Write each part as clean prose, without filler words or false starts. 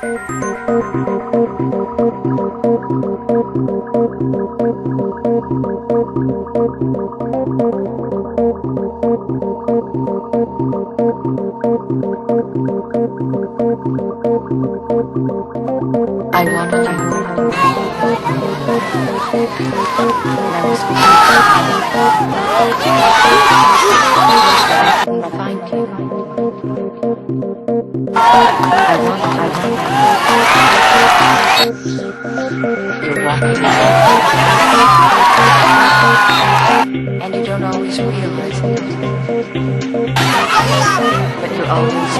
I wanted you. I was find you. I wanted you're walking and you don't always realize it, but you're always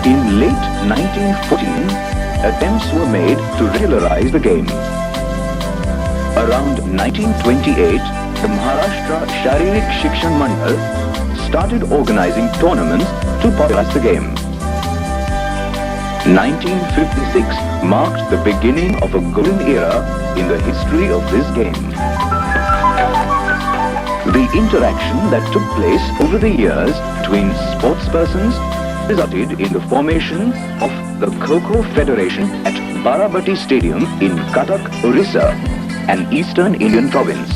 In late 1914, attempts were made to regularize the game. Around 1928, the Maharashtra Sharirik Shikshan Mandal started organizing tournaments to popularize the game. 1956 marked the beginning of a golden era in the history of this game. The interaction that took place over the years between sportspersons resulted in the formation of the Kho-Kho Federation at Barabati Stadium in Cuttack, Orissa, an eastern Indian province.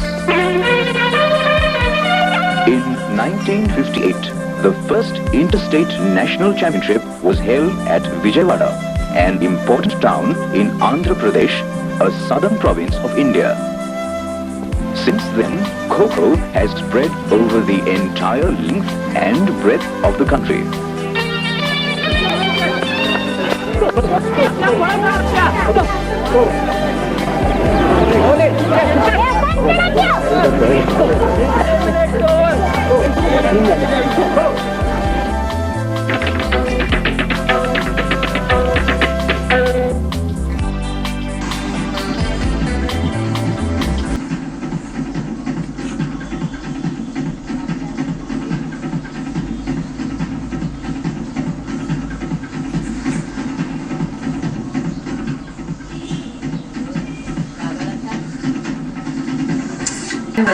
In 1958, the first interstate national championship was held at Vijayawada, an important town in Andhra Pradesh, a southern province of India. Since then, Kho-Kho has spread over the entire length and breadth of the country.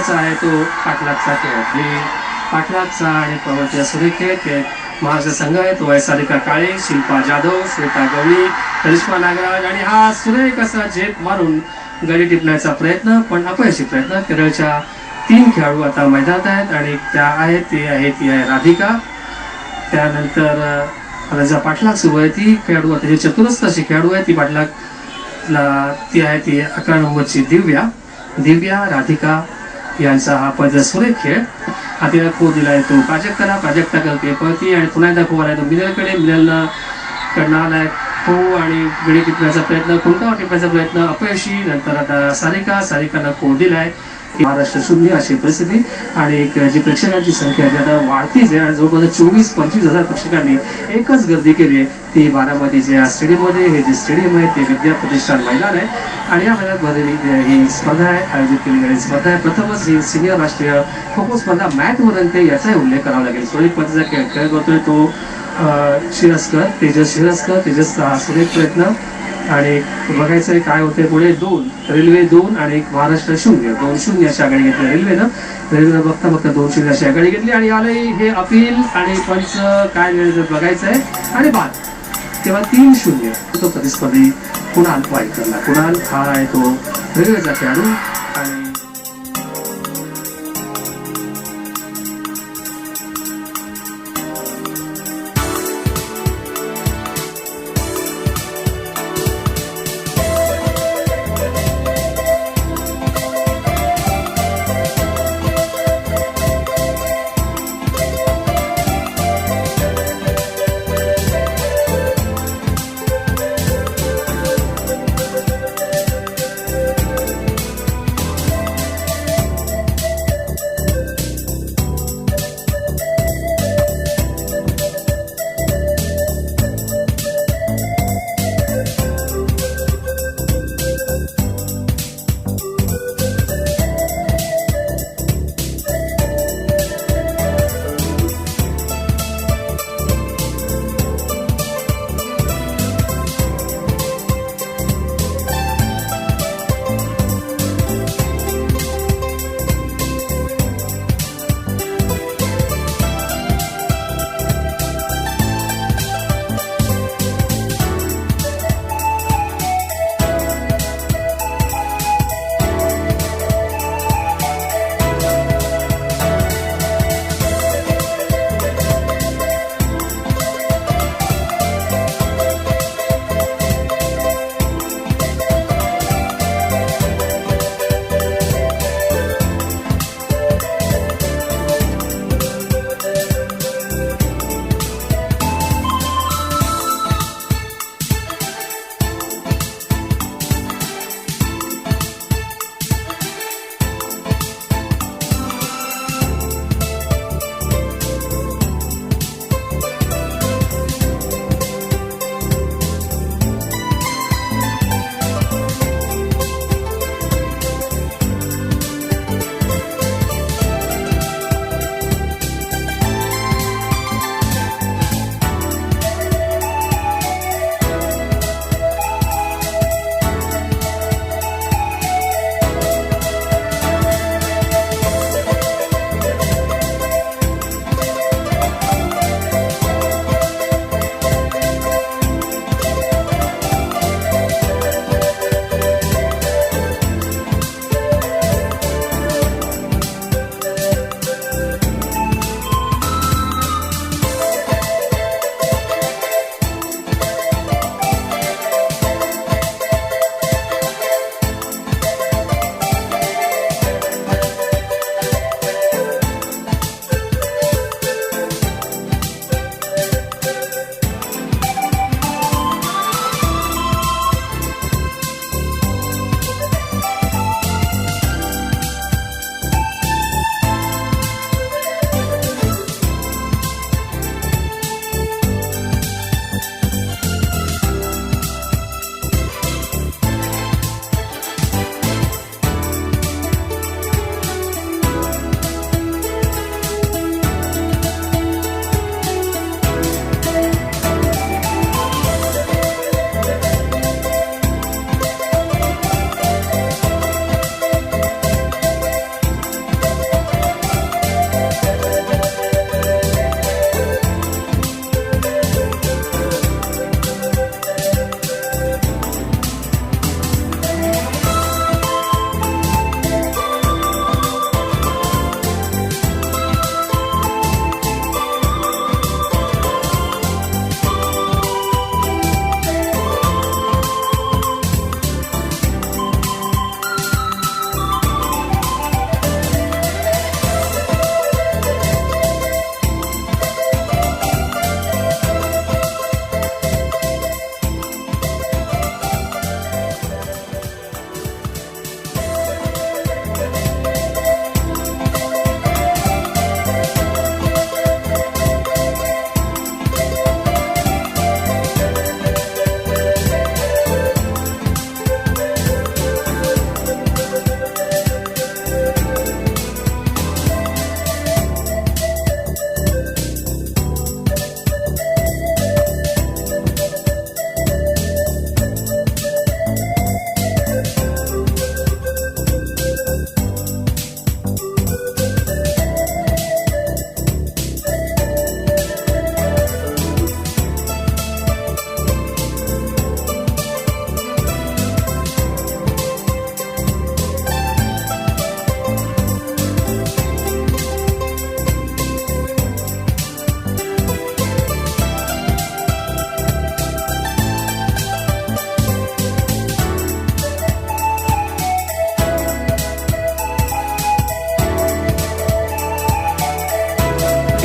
आहे तो पाठलागचा खेळ पाठलागचा आणि प्रवचन सुरेख खेळ महाराष्ट्र संघ आहे तो आहे सारिका काळे, शिल्पा जाधव, श्वेता गवळी, करिश्मा नागराज आणि हा सुरेख असा झेप मारून गडी टिपण्याचा प्रयत्न पण अपयशी प्रयत्न. केरळच्या 3 खेळाडू आता मैदानात आहेत आणि त्या आहेत ती आहे राधिका. त्यानंतर ज्या पाठलाग सुरू आहे ती खेळाडू आता चतुरस्र अशी खेळाडू आहे ती पाठलागला ती आहे ती 11 नंबरची दिव्या राधिका यांचा हा पद सुरेख खेळ. हातीला खो दिलाय तो प्राजक्ता करते पळती आणि पुन्हा एकदा खो आलाय तो मिनलनं कडनं आलाय खो आणि गडी टिपण्याचा प्रयत्न, खुंटावर टिपण्याचा प्रयत्न अपयशी. नंतर आता सारिकानं खो दिलाय महाराष्ट्र शून्य अशी परिस्थिती आणि एक जी प्रेक्षकांची संख्या आहे ती आता वाढतीच आहे आणि जवळपास 24-25 हजार प्रेक्षकांनी एकच गर्दी केली आहे ती बारामतीच्या स्टेडियममध्ये. हे जे स्टेडियम आहे ते विद्या प्रतिष्ठान मैदान आहे आणि या मैदानामध्ये ही स्पर्धा आहे आयोजित केली गेलेली स्पर्धा आहे. प्रथमच ही सिनियर राष्ट्रीय खो खो स्पर्धा मॅट वरती याचाही उल्लेख करावा लागेल. सुरेख पद्धतीचा खेळ करतोय तो तेजस तेजसचा हा सुरेख प्रयत्न आणि बघायचंय काय होतंय पुढे. 2 रेल्वे 2 आणि 1 महाराष्ट्र 0 अशी आघाडी घेतली रेल्वेनं बघता 2-0 अशी आघाडी घेतली आणि आलंय हे अपील आणि पंच काय बघायचंय आणि बाद तेव्हा 3-0 तो प्रतिस्पर्धी कुणाल वाईकरला. कुणाल हा आहे तो रेल्वेचा खेळाडू आणि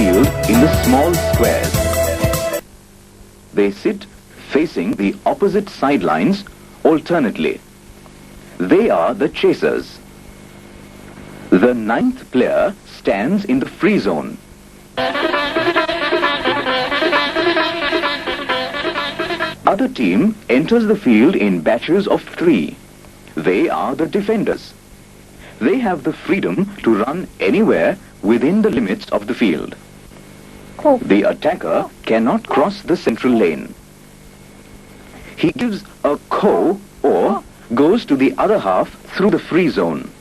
field in the small squares. They sit facing the opposite sidelines alternately. They are the chasers. The ninth player stands in the free zone. Other team enters the field in batches of 3. They are the defenders. They have the freedom to run anywhere within the limits of the field. The attacker cannot cross the central lane. He gives a kho or goes to the other half through the free zone.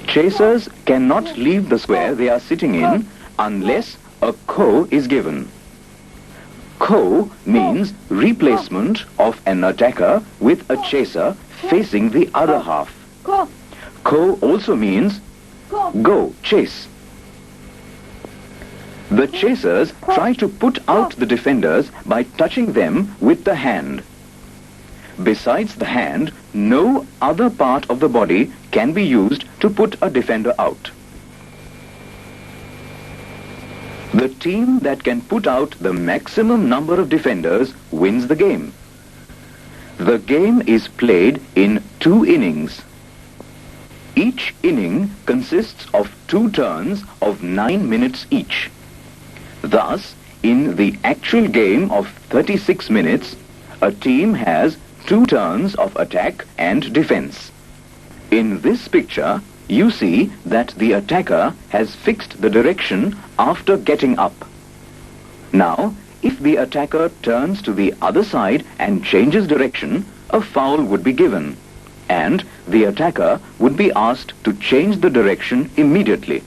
Chasers cannot leave the square they are sitting in unless a kho is given. Kho means replacement of an attacker with a chaser facing the other half. Kho also means go, chase. The chasers try to put out the defenders by touching them with the hand. Besides the hand, no other part of the body can be used to put a defender out. The team that can put out the maximum number of defenders wins the game. The game is played in 2 innings. Each inning consists of 2 turns of 9 minutes each. Thus, in the actual game of 36 minutes, a team has 2 turns of attack and defense. In this picture, you see that the attacker has fixed the direction after getting up. Now, if the attacker turns to the other side and changes direction, a foul would be given, and the attacker would be asked to change the direction immediately.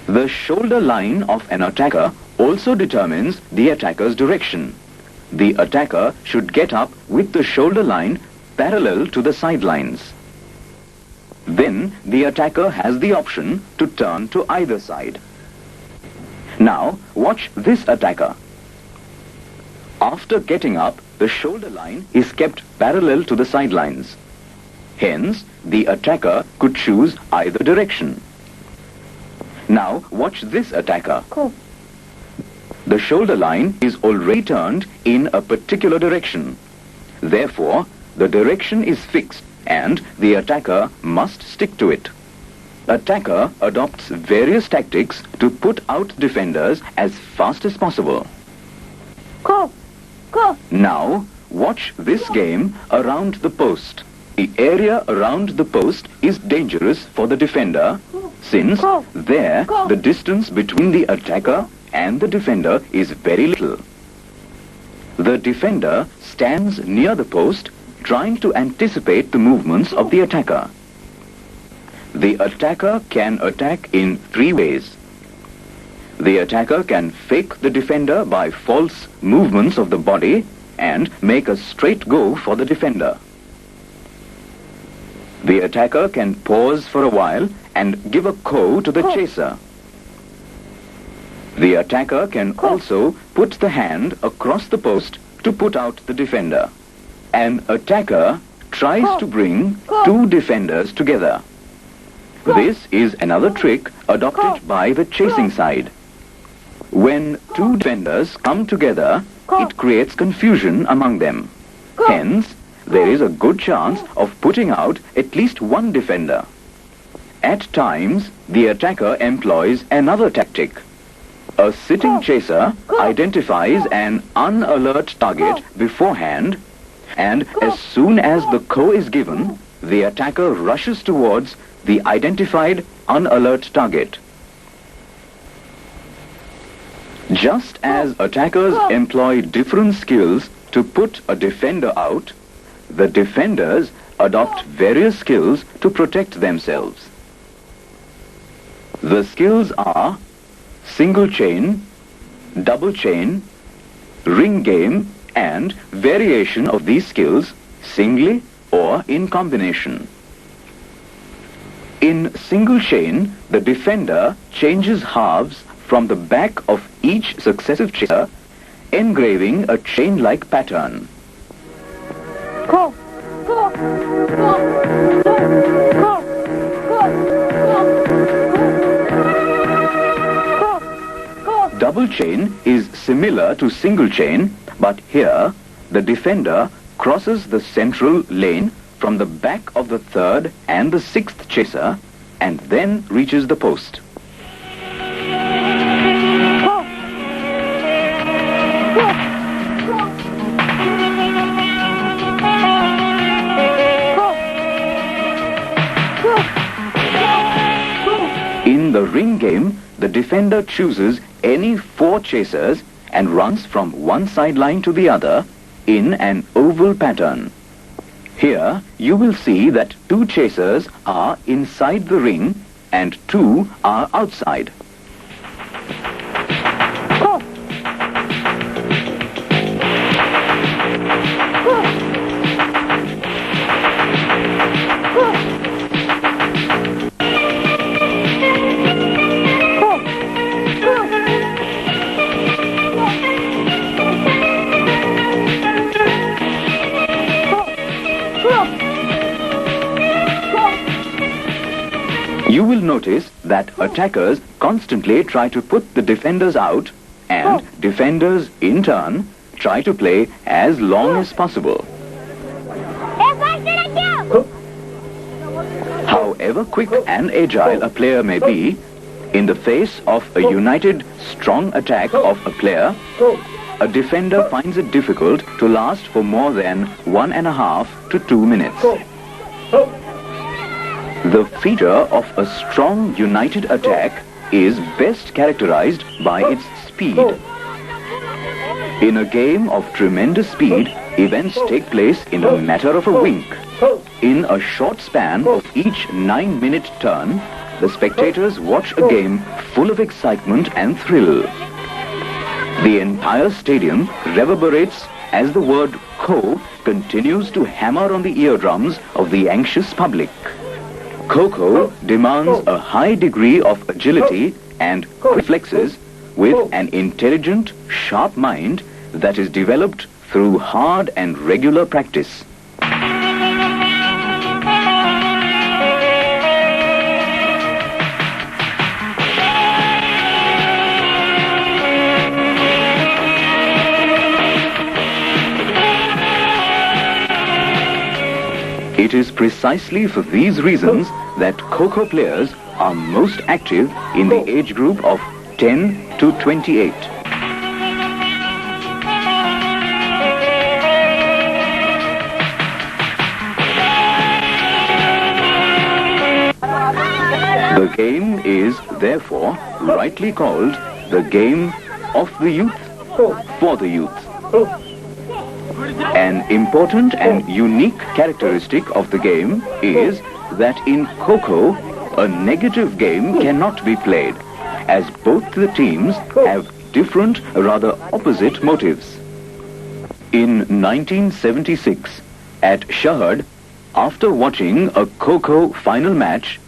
The shoulder line of an attacker also determines the attacker's direction. The attacker should get up with the shoulder line parallel to the sidelines. Then the attacker has the option to turn to either side. Now watch this attacker. After getting up, the shoulder line is kept parallel to the sidelines. Hence, the attacker could choose either direction. Now watch this attacker. The shoulder line is already turned in a particular direction. Therefore, the direction is fixed and the attacker must stick to it. Attacker adopts various tactics to put out defenders as fast as possible. Now, watch this game around the post. The area around the post is dangerous for the defender since there the distance between the attacker and the defender is very little. The defender stands near the post trying to anticipate the movements of the attacker. The attacker can attack in 3 ways. The attacker can fake the defender by false movements of the body and make a straight go for the defender. The attacker can pause for a while and give a kho to the chaser. The attacker can also put the hand across the post to put out the defender. An attacker tries to bring 2 defenders together. This is another trick adopted by the chasing side. When 2 defenders come together, it creates confusion among them. Hence, there is a good chance of putting out at least 1 defender. At times, the attacker employs another tactic. A sitting chaser identifies an unalert target beforehand, and as soon as the kho is given, the attacker rushes towards the identified unalert target. Just as attackers employ different skills to put a defender out, the defenders adopt various skills to protect themselves. The skills are single chain, double chain, ring game, and variation of these skills singly or in combination. In single chain, the defender changes halves from the back of each successive chaser, engraving a chain-like pattern. Double chain is similar to single chain, but here the defender crosses the central lane from the back of the third and the sixth chaser and then reaches the post. In the ring game, the defender chooses any 4 chasers and runs from one sideline to the other in an oval pattern. Here you will see that 2 chasers are inside the ring and 2 are outside. You will notice that attackers constantly try to put the defenders out and defenders in turn try to play as long as possible. However quick and agile a player may be, in the face of a united, strong attack of a player, a defender finds it difficult to last for more than 1.5 to 2 minutes. The feature of a strong united attack is best characterized by its speed. In a game of tremendous speed, events take place in a matter of a wink. In a short span of each 9-minute turn, the spectators watch a game full of excitement and thrill. The entire stadium reverberates as the word "Kho" continues to hammer on the eardrums of the anxious public. Kho-Kho demands a high degree of agility and reflexes with an intelligent, sharp mind that is developed through hard and regular practice. It is precisely for these reasons that Kho-Kho players are most active in the age group of 10 to 28. The game is therefore rightly called the game of the youth, for the youth. An important and unique characteristic of the game is that in Kho-Kho, a negative game cannot be played, as both the teams have different, rather opposite motives. In 1976, at Shahad, after watching a Kho-Kho final match,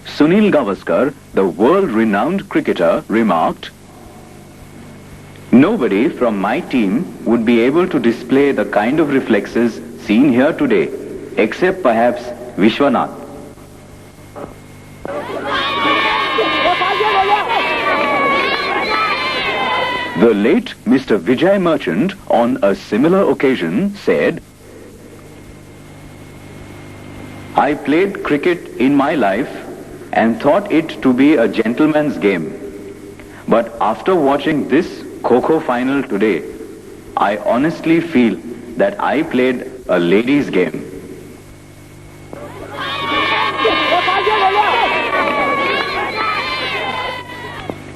Sunil Gavaskar, the world-renowned cricketer, remarked, "Nobody from my team would be able to display the kind of reflexes seen here today, except perhaps Vishwanath." The late Mr. Vijay Merchant, on a similar occasion, said, "I played cricket in my life and thought it to be a gentleman's game. But after watching this Kho-Kho final today, I honestly feel that I played a ladies' game."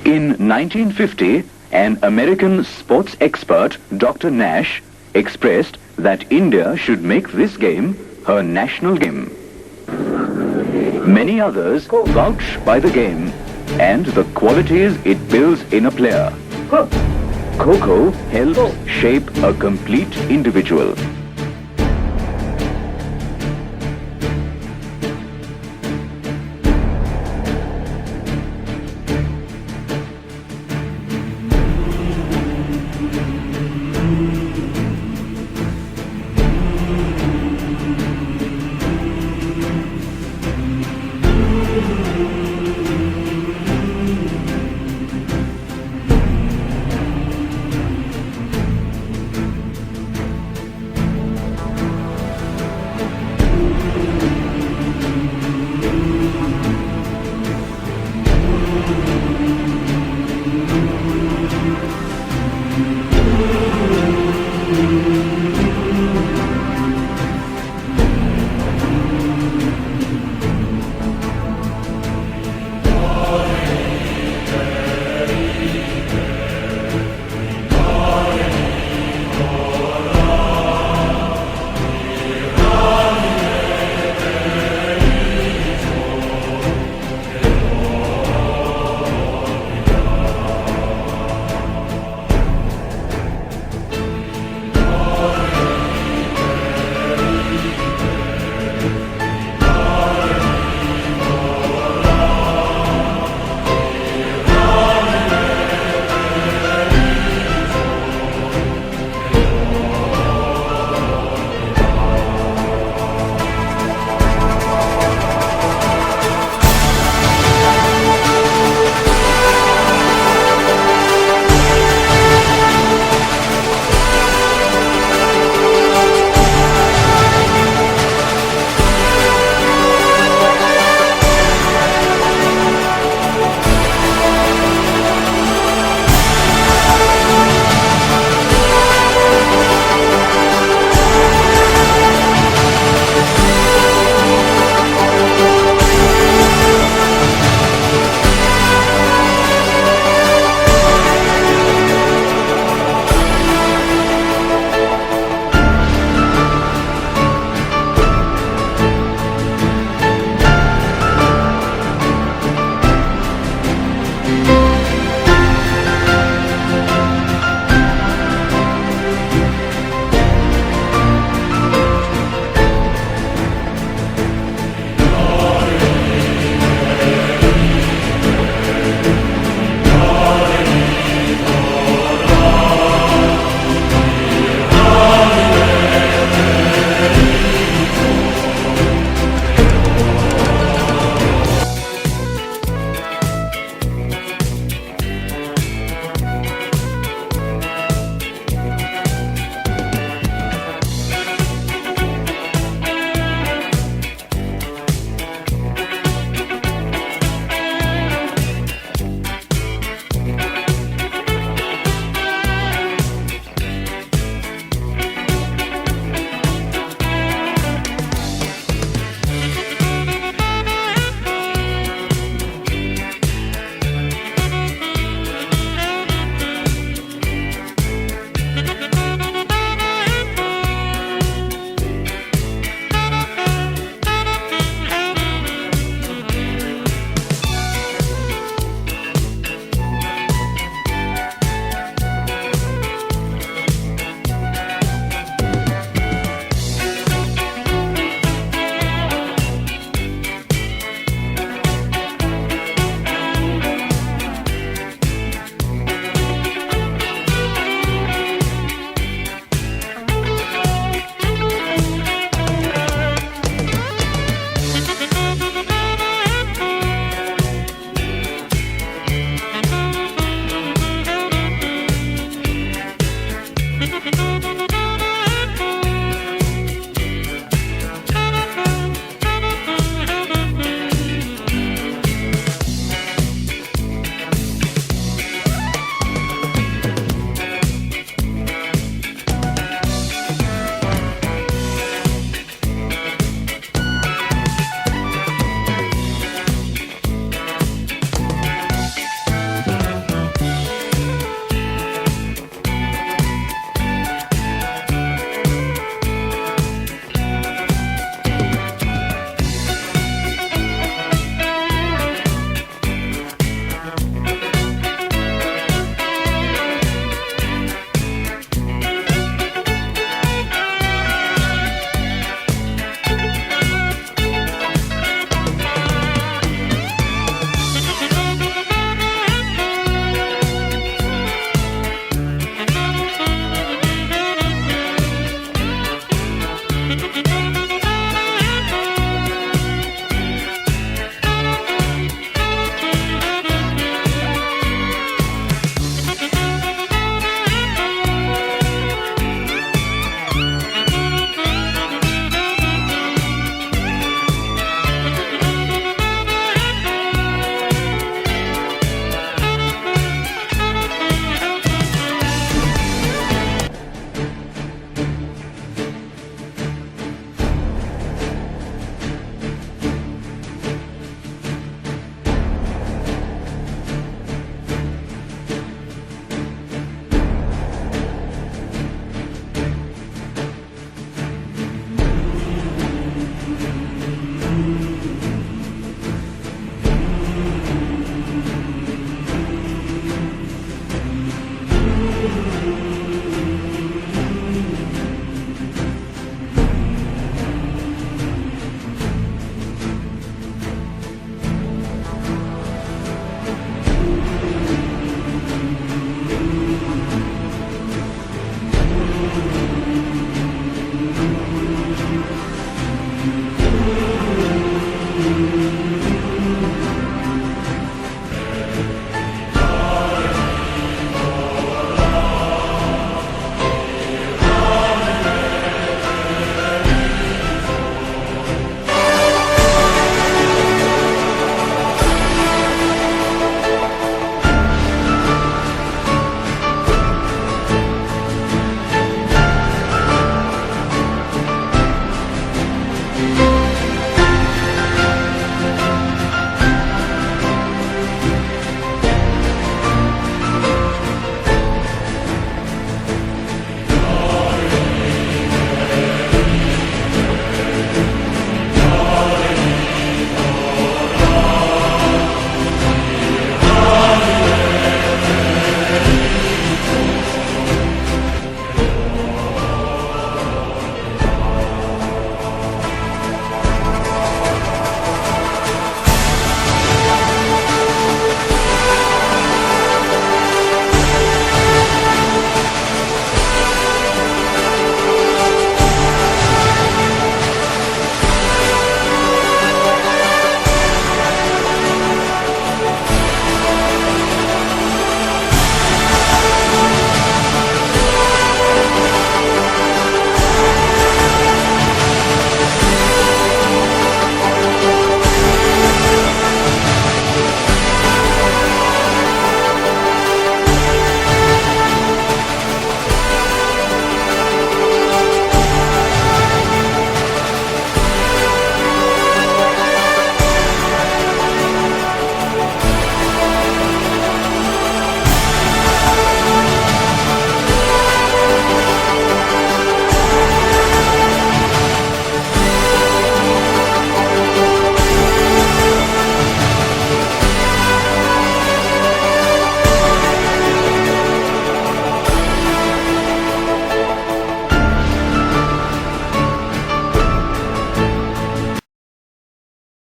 In 1950, an American sports expert, Dr. Nash, expressed that India should make this game her national game. Many others vouch by the game and the qualities it builds in a player. Kho-Kho helps shape a complete individual.